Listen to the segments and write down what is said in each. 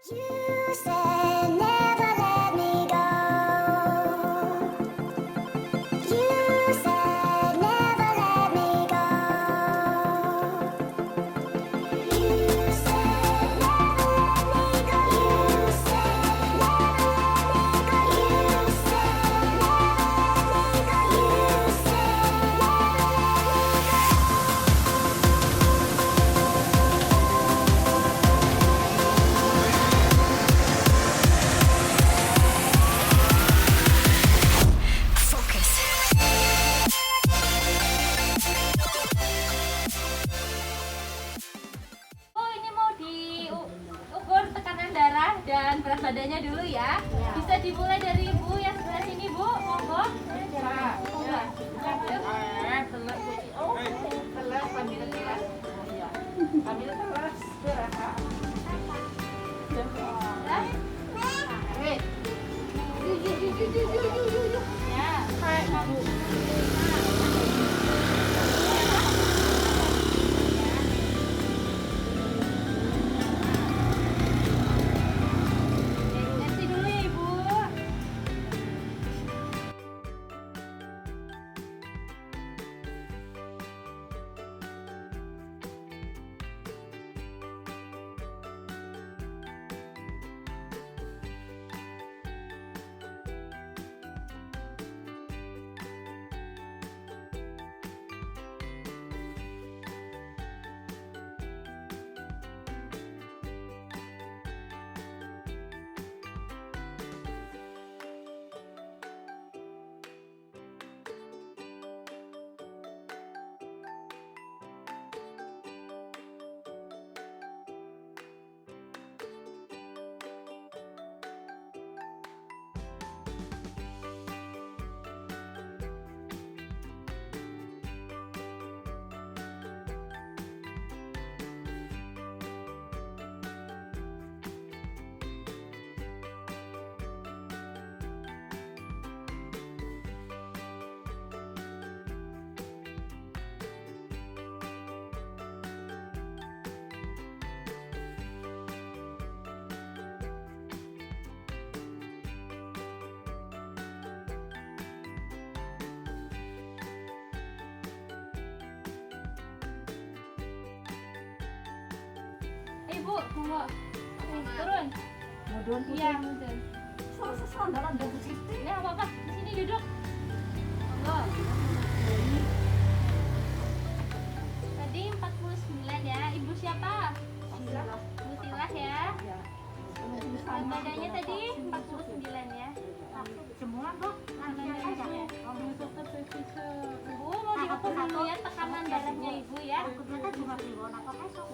You said never let me go. You said never let me go. You said never let me go. You said never let me go. You said never let me go. You said Oh, ini mau diukur tekanan darah dan berat badannya dulu ya. Bisa dimulai dari Ibu yang sebelah sini, Bu. Monggo. Ya, kamu. Tensi dulu ya, Ibu. Ibu, monggo. Turun. Mudun Iya, mundur. sandalan dan siti. Ya, apa-apa. Di sini duduk. Monggo. Tadi 49 ya. Ibu siapa? Bu Silah ya. Berat badannya tadi 49 ya. Semua dok. Bu mau diukur dulu ya tekanan darahnya Ibu ya. Kita cuma ribuan apa besok?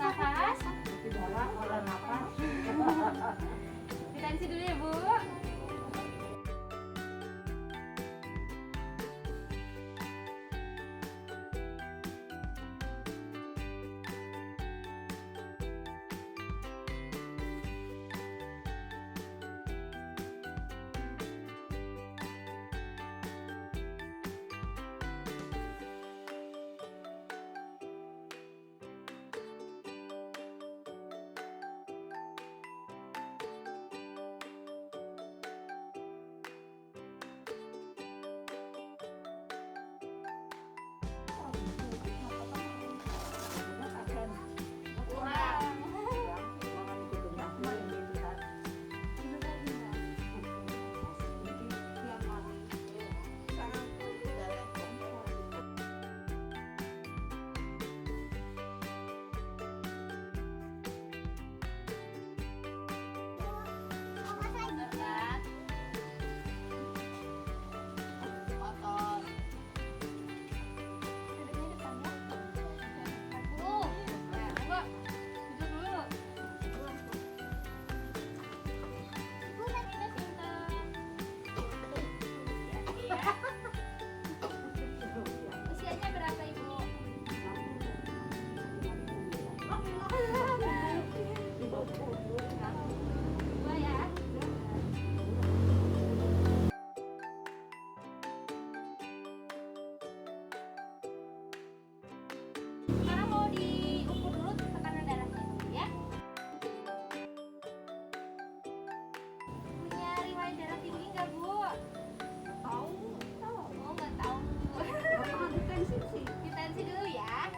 Nafas. Olah nafas. Ditansi dulu ya, Bu. darah tinggi nggak Bu? Tahu. Oh nggak tahu. Berapa tensi sih? Ditensi dulu ya.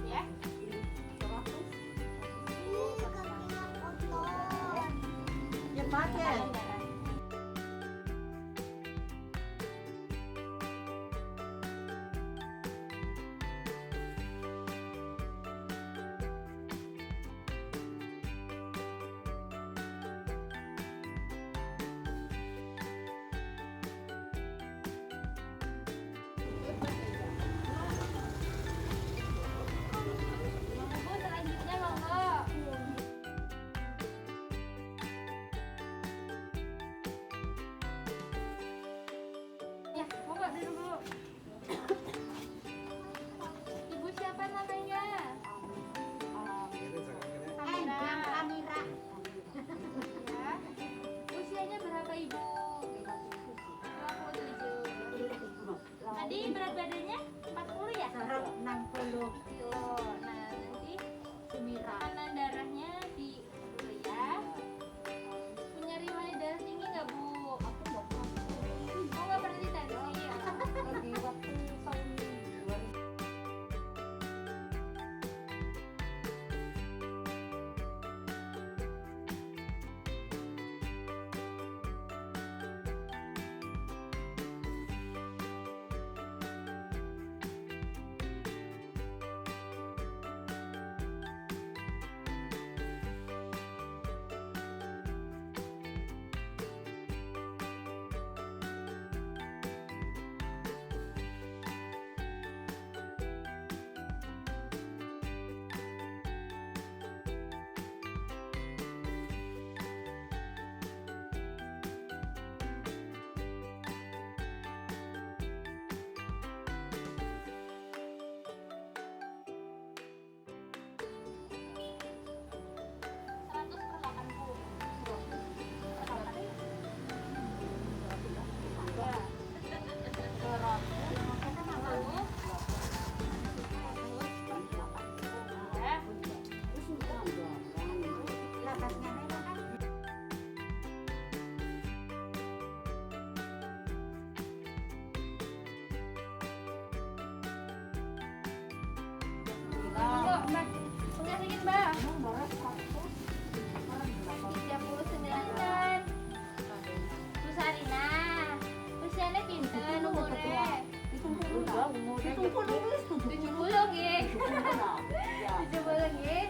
Ya. Ya pakai. Bu selanjutnya monggo. Ya, monggo dulu Bu. Ibu siapa namanya? Amira. Amira. Ya. Usianya berapa Ibu? 57. Tadi berat badannya 40 ya? 60. Tuh, nah nanti Amira. tekanan darahnya di dulu ya. Punya riwayat darah tinggi nggak Bu? Aku nggak tahu. Oh nggak pernah ditensi ya? Lagi waktu tahun 2000. Mbak, punya sedikit Mbak. 39. Bu Sarina, usianya pinten umurnya? 70 nggih. 70 nggih.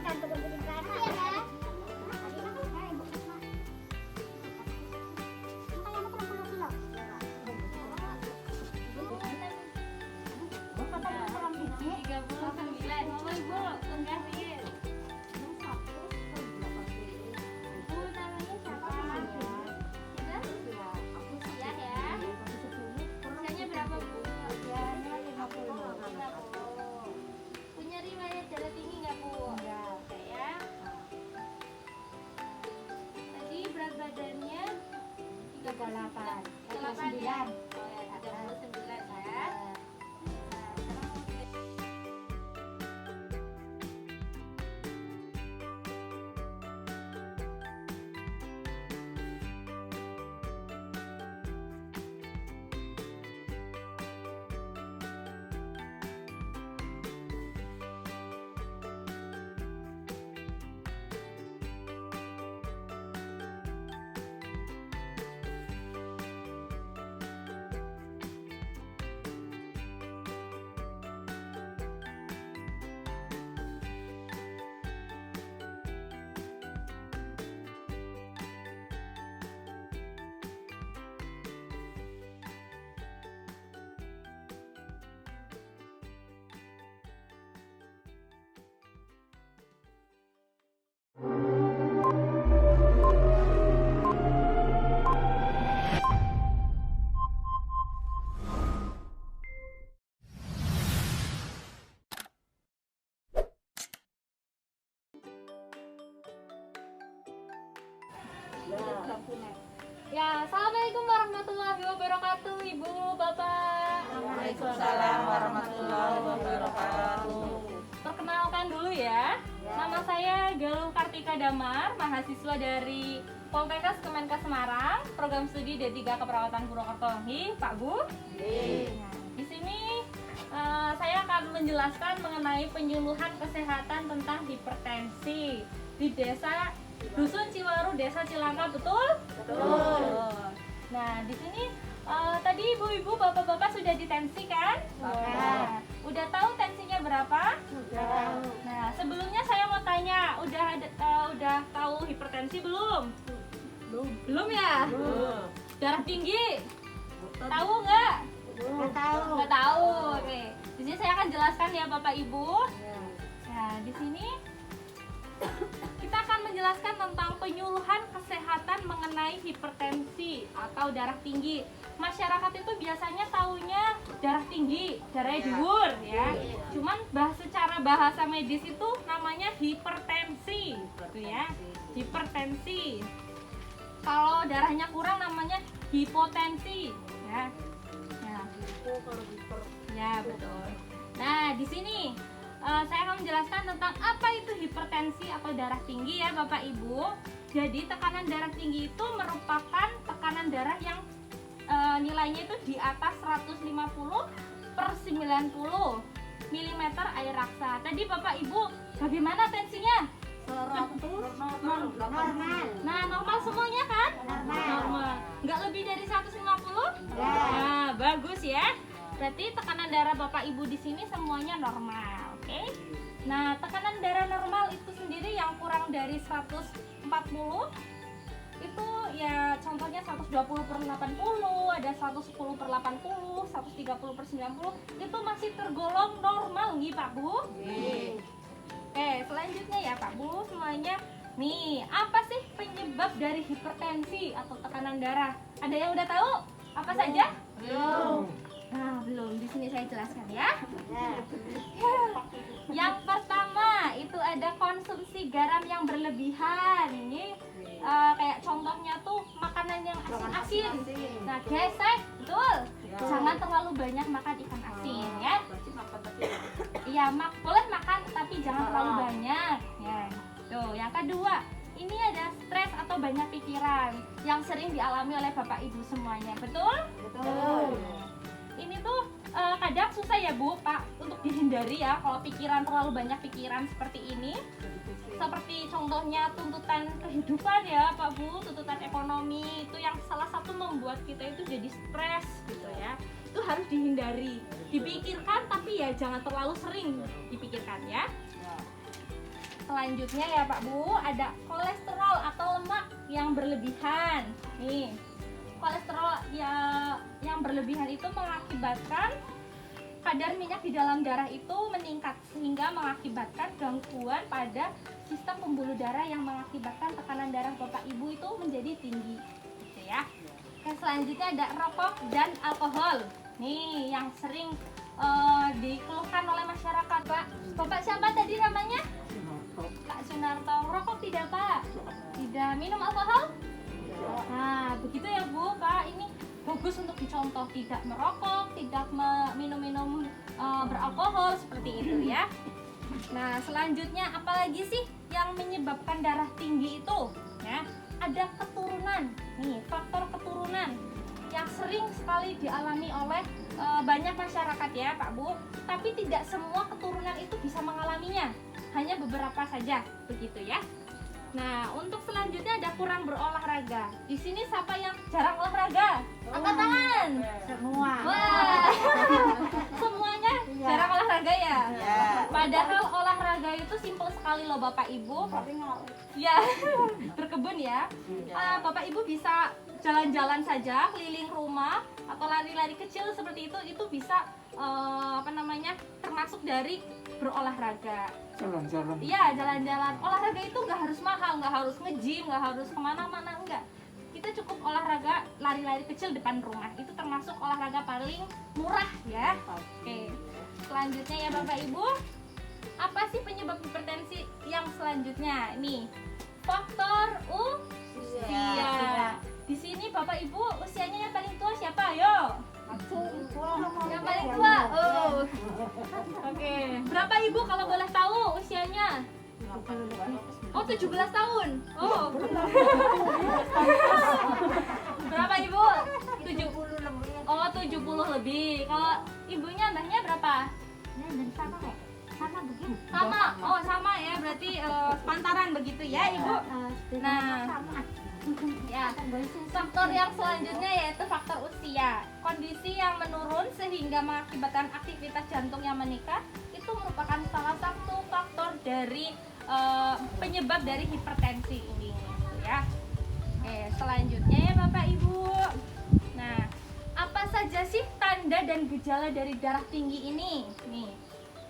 Bukan kebun kelapa ya. Badannya 38. 39 ya. Oh ya, 39 ya. Ya, assalamualaikum warahmatullahi wabarakatuh, Ibu, Bapak. Waalaikumsalam warahmatullahi wabarakatuh. Perkenalkan dulu ya, nama saya Galuh Kartika Damar, mahasiswa dari Poltekkes Kemenkes Semarang, program studi D3 Keperawatan Purwokerto. Pak Bu. Nah, di sini saya akan menjelaskan mengenai penyuluhan kesehatan tentang hipertensi di desa Dusun Ciwaru, Desa Cilangka, betul? Betul. Nah, di sini tadi ibu-ibu, bapak-bapak sudah ditensi kan? Nah, udah tahu tensinya berapa? Sudah. Nah, sebelumnya saya mau tanya, udah tahu hipertensi belum? Belum ya? Belum. Darah tinggi? Tahu nggak? Nggak tahu. Nggak tahu. Oke. Di sini saya akan jelaskan ya Bapak Ibu. Nah, di sini kita akan menjelaskan tentang penyuluhan kesehatan mengenai hipertensi atau darah tinggi. Masyarakat itu biasanya taunya darah tinggi, darahnya dhuwur ya. Cuman secara bahasa medis itu namanya hipertensi, gitu ya. Hipertensi. Kalau darahnya kurang namanya hipotensi, ya. Nah, ya betul. Nah, di sini saya akan menjelaskan tentang apa itu hipertensi atau darah tinggi ya Bapak Ibu. Jadi tekanan darah tinggi itu merupakan tekanan darah yang nilainya itu di atas 150/90 mm air raksa. Tadi Bapak Ibu bagaimana tensinya? Normal. Nah, normal semuanya kan? Normal. Nggak lebih dari 150? Nah, bagus ya. Berarti tekanan darah Bapak Ibu di sini semuanya normal, oke? Nah, tekanan darah normal itu sendiri yang kurang dari 140 itu ya contohnya 120/80, ada 110/80, 130/90 itu masih tergolong normal nih Pak Bu. Oke, selanjutnya ya Pak Bu semuanya. Nih, apa sih penyebab dari hipertensi atau tekanan darah? Ada yang udah tahu? Apa saja? Belum. Nah, belum. Di sini saya jelaskan ya. Yang pertama itu ada konsumsi garam yang berlebihan. Ini kayak contohnya tuh makanan yang asin-asin. Nah, gesek, betul. Jangan terlalu banyak makan ikan asin ya. Iya, boleh makan tapi jangan terlalu banyak. Ya. Tuh, yang kedua, ini ada stres atau banyak pikiran yang sering dialami oleh Bapak Ibu semuanya. Betul? Betul. Ini tuh kadang susah ya Bu, Pak, untuk dihindari ya kalau pikiran terlalu banyak pikiran seperti ini. Seperti contohnya tuntutan kehidupan ya Pak Bu, tuntutan ekonomi itu yang salah satu membuat kita itu jadi stres gitu ya. Itu harus dihindari. Dipikirkan tapi ya jangan terlalu sering dipikirkan ya. selanjutnya ya Pak Bu, ada kolesterol atau lemak yang berlebihan. Nih, kolesterol yang berlebihan itu mengakibatkan kadar minyak di dalam darah itu meningkat sehingga mengakibatkan gangguan pada sistem pembuluh darah yang mengakibatkan tekanan darah Bapak Ibu itu menjadi tinggi, gitu ya. Oke, selanjutnya ada rokok dan alkohol. Nih, yang sering dikeluhkan oleh masyarakat, Pak. Bapak siapa tadi namanya? Pak Sunarto. Rokok tidak, Pak? Tidak. Minum alkohol? Nah, begitu ya Bu, Pak. Ini bagus untuk dicontoh, tidak merokok, tidak minum-minum beralkohol seperti itu ya. Nah, selanjutnya apalagi sih yang menyebabkan darah tinggi itu? Ya, ada keturunan. Nih, faktor keturunan yang sering sekali dialami oleh banyak masyarakat ya Pak Bu. Tapi tidak semua keturunan itu bisa mengalaminya, hanya beberapa saja, begitu ya. Nah, untuk selanjutnya ada kurang berolahraga. Di sini siapa yang jarang olahraga? Angkat tangan. Semua. Wah, semuanya jarang olahraga ya? Ya. Padahal olahraga itu simpel sekali loh Bapak Ibu. Ya, berkebun ya. Bapak Ibu bisa jalan-jalan saja keliling rumah atau lari-lari kecil seperti itu bisa termasuk dari berolahraga. Jalan-jalan. Iya, jalan-jalan. Olahraga itu nggak harus mahal, nggak harus nge-gym, nggak harus kemana-mana, enggak. Kita cukup olahraga lari-lari kecil depan rumah. Itu termasuk olahraga paling murah ya. Oke. Selanjutnya ya Bapak Ibu, apa sih penyebab hipertensi yang selanjutnya? Nih, faktor usia. Di sini Bapak Ibu usianya yang paling tua siapa? Ayo. Yang paling tua. Oh. Oke. Berapa Ibu kalau boleh tahu usianya? Oh, 17 tahun. Oh. Berapa Ibu? 70 lebih. Oh, 70 lebih. Kalau ibunya mbahnya berapa? Sama begitu. Sama. Oh, sama ya. Berarti sepantaran begitu ya, Ibu. Nah, ya, faktor yang selanjutnya yaitu faktor usia. Kondisi yang menurun sehingga mengakibatkan aktivitas jantung yang meningkat itu merupakan salah satu faktor dari penyebab dari hipertensi ini, ya. Oke, selanjutnya ya Bapak Ibu. Nah, apa saja sih tanda dan gejala dari darah tinggi ini? Nih,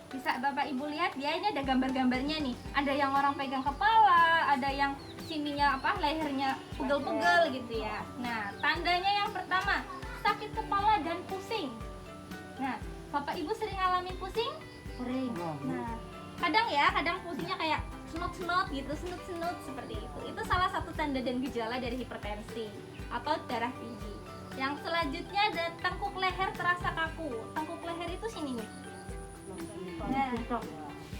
bisa Bapak Ibu lihat, dia ini ada gambar-gambarnya nih. Ada yang orang pegang kepala, ada yang sininya lehernya pegel-pegel gitu ya. Nah, tandanya yang pertama, sakit kepala dan pusing. Nah, Bapak Ibu sering ngalamin pusing? Sering. Nah, kadang pusingnya kayak senut-senut gitu, senut-senut seperti itu. Itu salah satu tanda dan gejala dari hipertensi atau darah tinggi. Yang selanjutnya ada tengkuk leher terasa kaku. Tengkuk leher itu sini nih. Nah,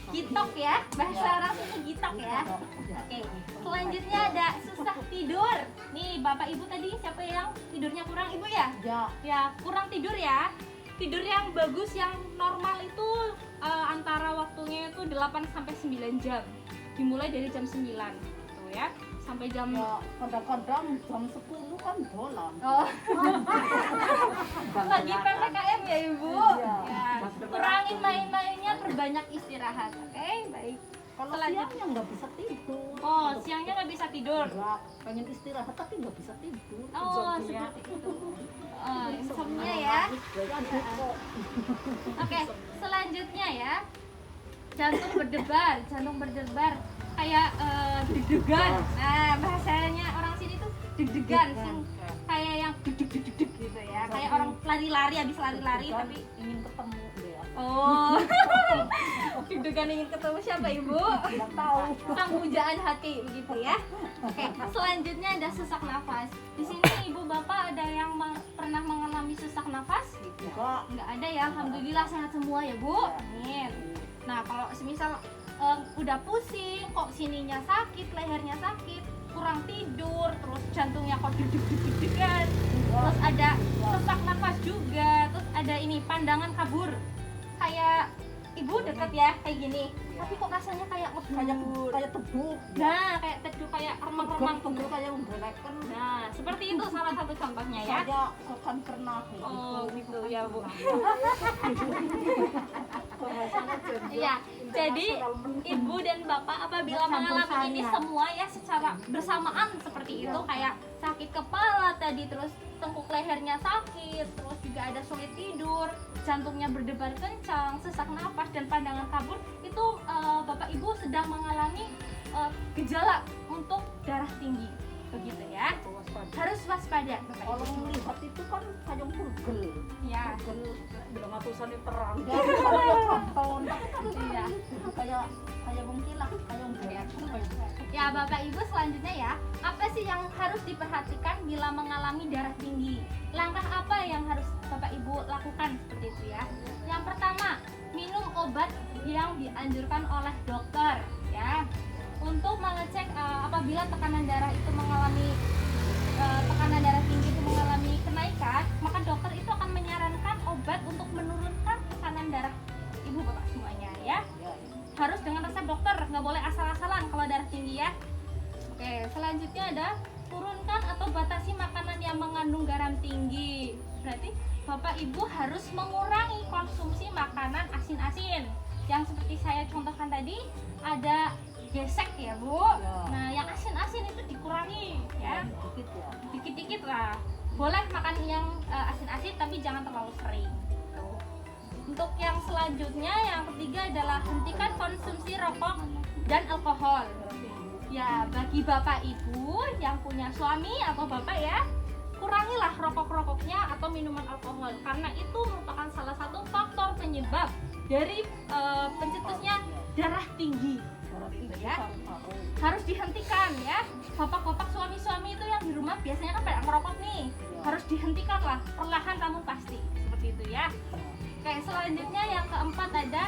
gitok ya, bahasa orang sini gitok ya. Oke, selanjutnya ada susah tidur. Nih Bapak Ibu tadi siapa yang tidurnya kurang? Ibu ya? Ya, kurang tidur ya. Tidur yang bagus, yang normal itu antara waktunya itu 8 sampai 9 jam. Dimulai dari jam 9 tuh ya, sampai jam Kadang-kadang jam 10 kan dolan. Oh. Lagi PPKM ya Ibu. Ya, kurangin main-mainnya, perbanyak istirahat. Oke, baik. Kalau Selanjutnya. siangnya nggak bisa tidur. Oh, siangnya nggak bisa tidur. Enggak, pengen istirahat tapi nggak bisa tidur. Oh, seperti itu. Insomnia ya. Oke, selanjutnya ya. Jantung berdebar kayak deg-degan. Nah, bahasanya orang sini tuh deg-degan, kayak yang deg-deg gitu ya. Kayak orang lari-lari, habis lari-lari tapi ingin ketemu dia. oh. Deg-degan ingin ketemu siapa Ibu? Nggak tahu. Sang pujaan hati begitu ya. Oke, selanjutnya ada sesak nafas. Di sini Ibu Bapak ada yang pernah mengalami sesak nafas? Enggak. Nggak ada ya, alhamdulillah sehat semua ya Bu. Amin. Nah, kalau semisal udah pusing, kok sininya sakit, lehernya sakit, kurang tidur, terus jantungnya kok deg-degan, terus ada sesak nafas juga, terus ada ini pandangan kabur, kayak Ibu deket ya kayak gini, tapi kok rasanya kayak ngebul. Kayak tebu. Nah, kayak teduh, kayak remang-remang Tebu gitu. kayak menggelekan. Nah, seperti itu salah satu contohnya ya. Saya akan pernah kayak Oh, gitu. gitu ya Bu. Iya, Jadi ibu dan bapak apabila mengalami ini semua ya secara bersamaan seperti itu, kayak sakit kepala tadi, terus tengkuk lehernya sakit, terus juga ada sulit tidur, jantungnya berdebar kencang, sesak napas dan pandangan kabur, itu bapak ibu sedang mengalami gejala untuk darah tinggi, begitu ya. Harus waspada bapak Kalau ibu. melihat itu kan kayak burgel. Ya. Burgel Bilang atusannya terang. tonton. Iya. Kayak mengkilat, kayak ngeliat. Ya bapak ibu, selanjutnya ya, apa sih yang harus diperhatikan bila mengalami darah tinggi? Langkah apa yang harus bapak ibu lakukan seperti itu ya? Yang pertama, minum obat yang dianjurkan oleh dokter ya, untuk mengecek apabila tekanan darah itu mengalami tekanan darah tinggi itu mengalami kenaikan, maka dokter itu akan menyarankan obat untuk menurunkan tekanan darah ibu bapak semuanya ya. Harus dengan resep dokter, nggak boleh asal-asalan kalau darah tinggi ya. Oke, selanjutnya ada turunkan atau batasi makanan yang mengandung garam tinggi. Berarti bapak ibu harus mengurangi konsumsi makanan asin-asin. Yang seperti saya contohkan tadi, ada gesek ya bu. Nah yang asin-asin itu dikurangi ya, Dikit ya. dikit-dikit lah. Boleh makan yang asin-asin tapi jangan terlalu sering. Untuk yang selanjutnya, yang ketiga adalah hentikan konsumsi rokok dan alkohol. Ya, bagi bapak ibu yang punya suami atau bapak ya, kurangilah rokok-rokoknya atau minuman alkohol, karena itu merupakan salah satu faktor penyebab dari pencetusnya darah tinggi. Ya, harus dihentikan ya. Bapak-bapak suami-suami itu yang di rumah biasanya kan pada ngerokok nih, harus dihentikan lah, perlahan namun pasti, seperti itu ya. Oke, selanjutnya yang keempat ada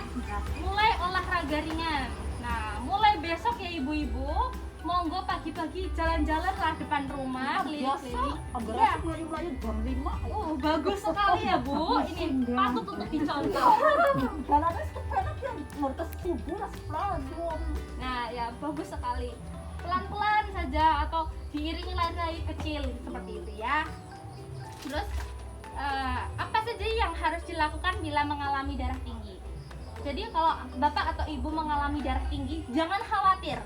mulai olahraga ringan. Nah, mulai besok ya ibu-ibu, monggo pagi-pagi jalan-jalan lah depan rumah, keliling-keliling. Agak melayu-melayu jam 5. Bagus sekali ya bu, ini patut untuk dicontoh. Jalannya sepeda yang mertes subuh lah sepelajum. Nah ya, bagus sekali. Pelan-pelan saja atau diiringi lari kecil seperti itu ya. Terus apa saja yang harus dilakukan bila mengalami darah tinggi? Jadi kalau bapak atau ibu mengalami darah tinggi, jangan khawatir,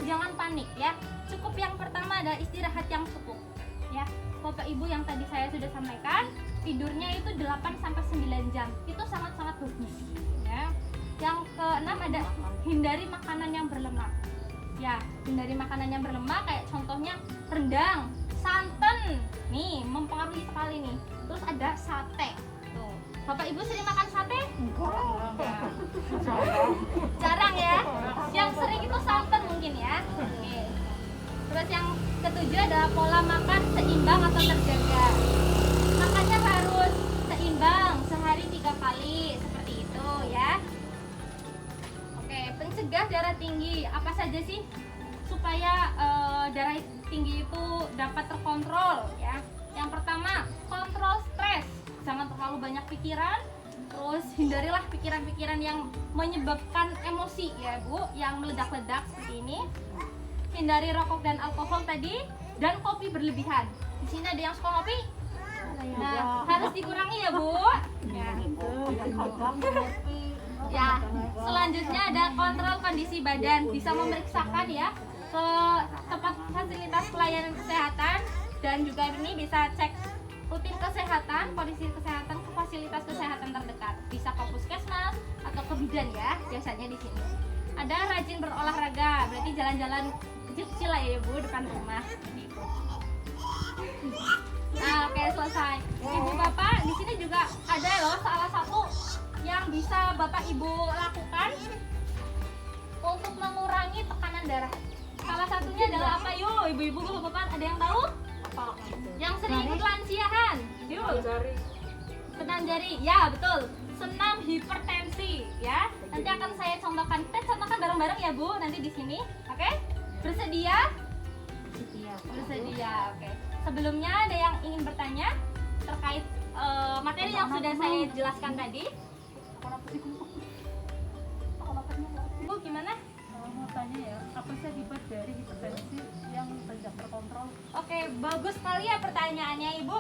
jangan panik ya. Cukup yang pertama adalah istirahat yang cukup ya. Bapak ibu yang tadi saya sudah sampaikan, tidurnya itu 8-9 jam, itu sangat-sangat bagus ya. Yang keenam ada hindari makanan yang berlemak ya. Hindari makanan yang berlemak, kayak contohnya rendang, santan nih mempengaruhi sekali nih. Terus ada sate tuh. Bapak ibu sering makan sate? Jarang ya. Yang sering itu santan mungkin ya. Oke. Terus yang ketujuh adalah pola makan seimbang atau terjaga. Makannya harus seimbang, sehari 3 kali seperti itu ya. Oke, pencegah darah tinggi. Apa saja sih supaya darah tinggi itu dapat terkontrol ya? Yang pertama, kontrol stres. Jangan terlalu banyak pikiran. Terus hindarilah pikiran-pikiran yang menyebabkan emosi ya bu, yang meledak-ledak seperti ini. Hindari rokok dan alkohol tadi, dan kopi berlebihan. Di sini ada yang suka kopi? Nah, harus dikurangi ya bu. Ya. Ya, selanjutnya ada kontrol kondisi badan. Bisa memeriksakan ya ke tempat fasilitas pelayanan kesehatan, dan juga ini bisa cek rutin kesehatan, kondisi kesehatan ke fasilitas kesehatan terdekat. Bisa ke puskesmas atau ke bidan ya, biasanya di sini. Ada rajin berolahraga, berarti jalan-jalan kecil-kecil lah ya bu depan rumah. Gitu. Nah, oke, selesai. Ibu bapak, di sini juga ada loh salah satu yang bisa bapak ibu lakukan untuk mengurangi tekanan darah. Salah satunya adalah apa yuk? Ibu-ibu bapak ada yang tahu? Yang sering ikut lansiahan. Yuk. Senam jari. Ya, betul. Senam hipertensi ya. Nanti akan saya contohkan. Kita contohkan bareng-bareng ya, Bu, nanti di sini. Oke? Bersedia? Bersedia. Oke. Sebelumnya ada yang ingin bertanya terkait materi yang sudah saya jelaskan tadi? Bu, gimana? Mau tanya ya, apa sih akibat dari hipertensi yang tidak terkontrol? Oke, bagus sekali ya pertanyaannya Ibu.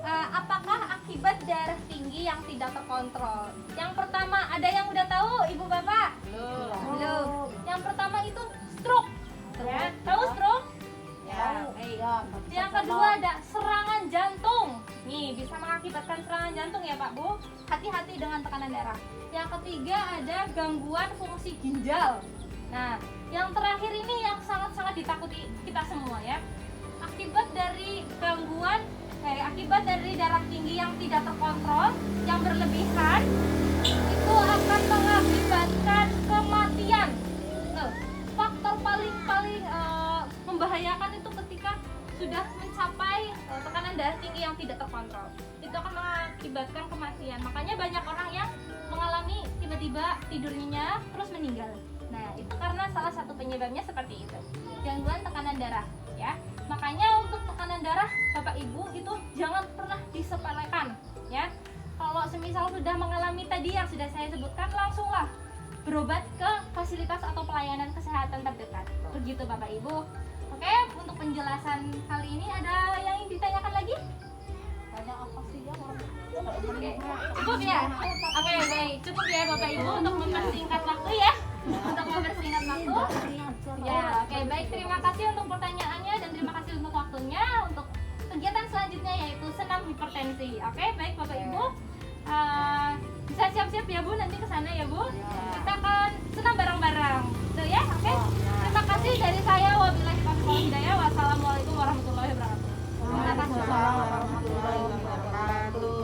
apakah akibat darah tinggi yang tidak terkontrol? Yang pertama, ada yang udah tahu Ibu Bapak? Belum. Yang pertama itu stroke. Ya, tahu stroke? Ya, baik. Yang kedua ada serangan jantung. Nih, bisa mengakibatkan serangan jantung ya Pak Bu. Hati-hati dengan tekanan darah. Yang ketiga ada gangguan fungsi ginjal. Nah, yang terakhir ini yang sangat-sangat ditakuti kita semua ya. Akibat dari darah tinggi yang tidak terkontrol, yang berlebihan, itu akan mengakibatkan kematian. Tuh, faktor paling membahayakan itu ketika sudah mencapai tekanan darah tinggi yang tidak terkontrol. Itu akan mengakibatkan kematian. Makanya banyak orang yang mengalami tiba-tiba tidur nyenyak terus meninggal. Nah, itu karena salah satu penyebabnya seperti itu. Gangguan tekanan darah, ya. Makanya untuk tekanan darah Bapak Ibu itu jangan pernah disepelekan, ya. Kalau semisal sudah mengalami tadi yang sudah saya sebutkan, langsunglah berobat ke fasilitas atau pelayanan kesehatan terdekat. Begitu Bapak Ibu. Oke, untuk penjelasan kali ini ada yang ingin ditanyakan lagi? Tanya apa sih ya orang? Oke, cukup ya? Oke, baik. Cukup ya Bapak Ibu untuk mempersingkat waktu ya. Untuk mempersingkat waktu. Ya, oke, baik. Terima kasih untuk pertanyaannya dan terima kasih untuk waktunya. Untuk kegiatan selanjutnya yaitu senam hipertensi. Oke, baik Bapak Ibu. Bisa siap-siap ya Bu, nanti ke sana ya Bu. Kita akan senam bareng-bareng. Tuh ya, oke. Terima kasih dari saya. Wabillahi taufiq wal hidayah. Wassalamualaikum warahmatullahi wabarakatuh. Terima kasih. Warahmatullahi wabarakatuh.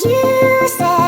You said